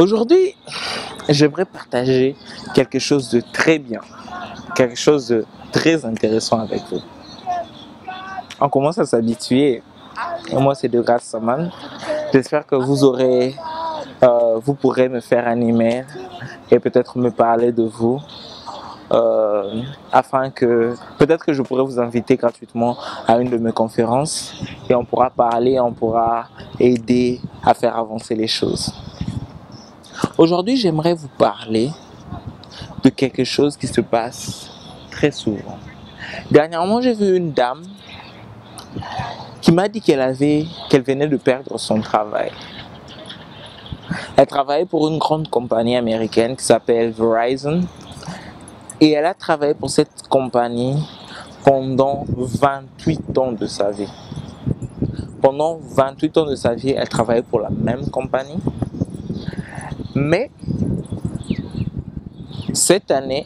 Aujourd'hui, j'aimerais partager quelque chose de très bien, quelque chose de très intéressant avec vous. On commence à s'habituer. Moi, c'est Degas Saman. J'espère que vous pourrez me faire un email et peut-être me parler de vous. Afin que peut-être que je pourrais vous inviter gratuitement à une de mes conférences et on pourra parler, on pourra aider à faire avancer les choses. Aujourd'hui, j'aimerais vous parler de quelque chose qui se passe très souvent. Dernièrement, j'ai vu une dame qui m'a dit qu'elle venait de perdre son travail. Elle travaillait pour une grande compagnie américaine qui s'appelle Verizon. Et elle a travaillé pour cette compagnie pendant 28 ans de sa vie. Pendant 28 ans de sa vie, elle travaillait pour la même compagnie. Mais cette année,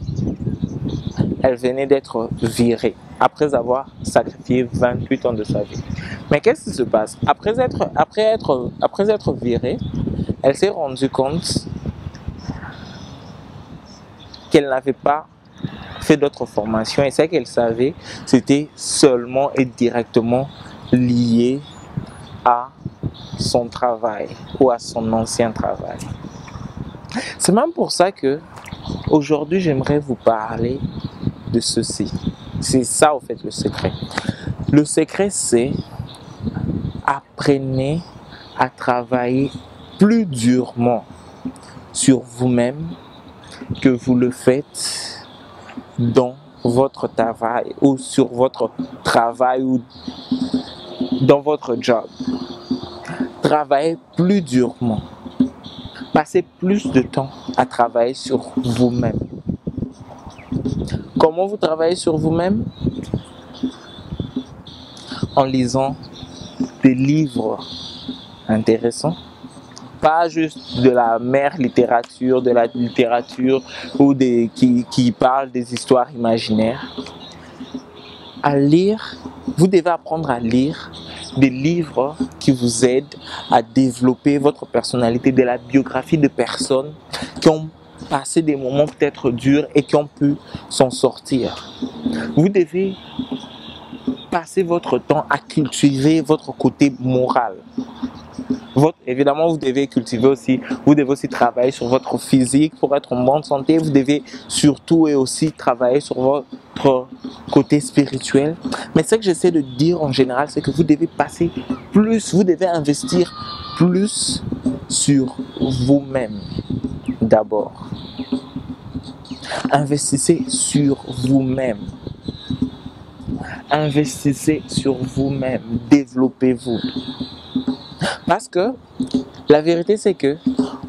elle venait d'être virée après avoir sacrifié 28 ans de sa vie. Mais qu'est-ce qui se passe? Après être virée, elle s'est rendue compte qu'elle n'avait pas fait d'autres formations et ce qu'elle savait, c'était seulement et directement lié à son travail ou à son ancien travail. C'est même pour ça que aujourd'hui j'aimerais vous parler de ceci. C'est ça au fait le secret. Le secret, c'est apprenez à travailler plus durement sur vous-même que vous le faites dans votre travail ou sur votre travail ou dans votre job. Travaillez plus durement. Passez plus de temps à travailler sur vous-même. Comment vous travaillez sur vous-même? En lisant des livres intéressants. Pas juste de la mère littérature, de la littérature ou qui parle des histoires imaginaires. À lire, vous devez apprendre à lire des livres qui vous aident à développer votre personnalité, de la biographie de personnes qui ont passé des moments peut-être durs et qui ont pu s'en sortir. Vous devez passer votre temps à cultiver votre côté moral. Évidemment, vous devez aussi travailler sur votre physique pour être en bonne santé. Vous devez surtout et aussi travailler sur votre côté spirituel. Mais ce que j'essaie de dire en général, c'est que vous devez investir plus sur vous-même d'abord. Investissez sur vous-même. Investissez sur vous-même. Développez-vous. Parce que la vérité, c'est que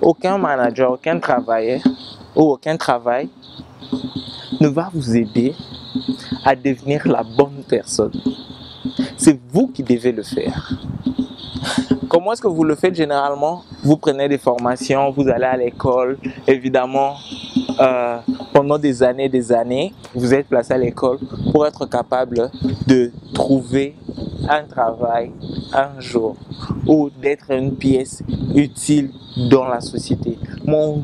aucun manager, aucun travailleur ou aucun travail ne va vous aider à devenir la bonne personne. C'est vous qui devez le faire. Comment est-ce que vous le faites généralement? Vous prenez des formations, vous allez à l'école, évidemment, pendant des années, vous êtes placé à l'école pour être capable de trouver un travail un jour ou d'être une pièce utile dans la société. Mais on ne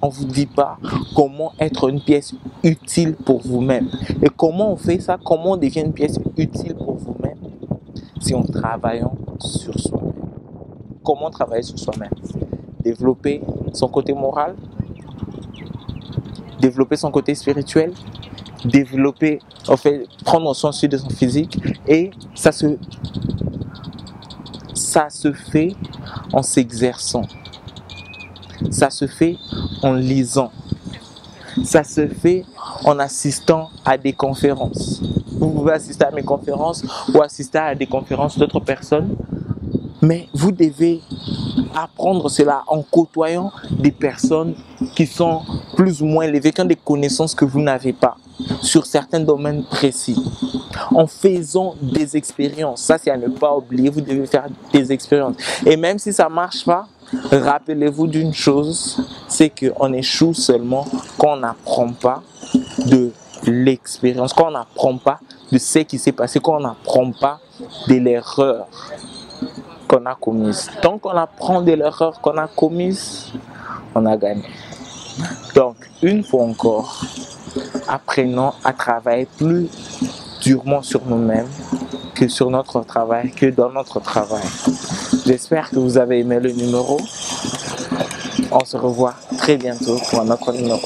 vous dit pas comment être une pièce utile pour vous-même. Et comment on fait ça? Comment on devient une pièce utile pour vous-même? Si on travaille sur soi-même. Comment travailler sur soi-même? Développer son côté moral, développer son côté spirituel, prendre soin de son physique, et ça se fait en s'exerçant, ça se fait en lisant, ça se fait en assistant à des conférences. Vous pouvez assister à mes conférences ou assister à des conférences d'autres personnes, mais vous devez apprendre cela en côtoyant des personnes qui sont plus ou moins élevées, qui ont des connaissances que vous n'avez pas sur certains domaines précis. En faisant des expériences, ça c'est à ne pas oublier, vous devez faire des expériences. Et même si ça ne marche pas, rappelez-vous d'une chose, c'est qu'on échoue seulement quand on n'apprend pas de l'expérience, quand on n'apprend pas de ce qui s'est passé, quand on n'apprend pas de l'erreur qu'on a commise. Tant qu'on apprend de l'erreur qu'on a commise, on a gagné. Donc, une fois encore, apprenons à travailler plus durement sur nous-mêmes que sur notre travail, que dans notre travail. J'espère que vous avez aimé le numéro. On se revoit très bientôt pour un autre numéro.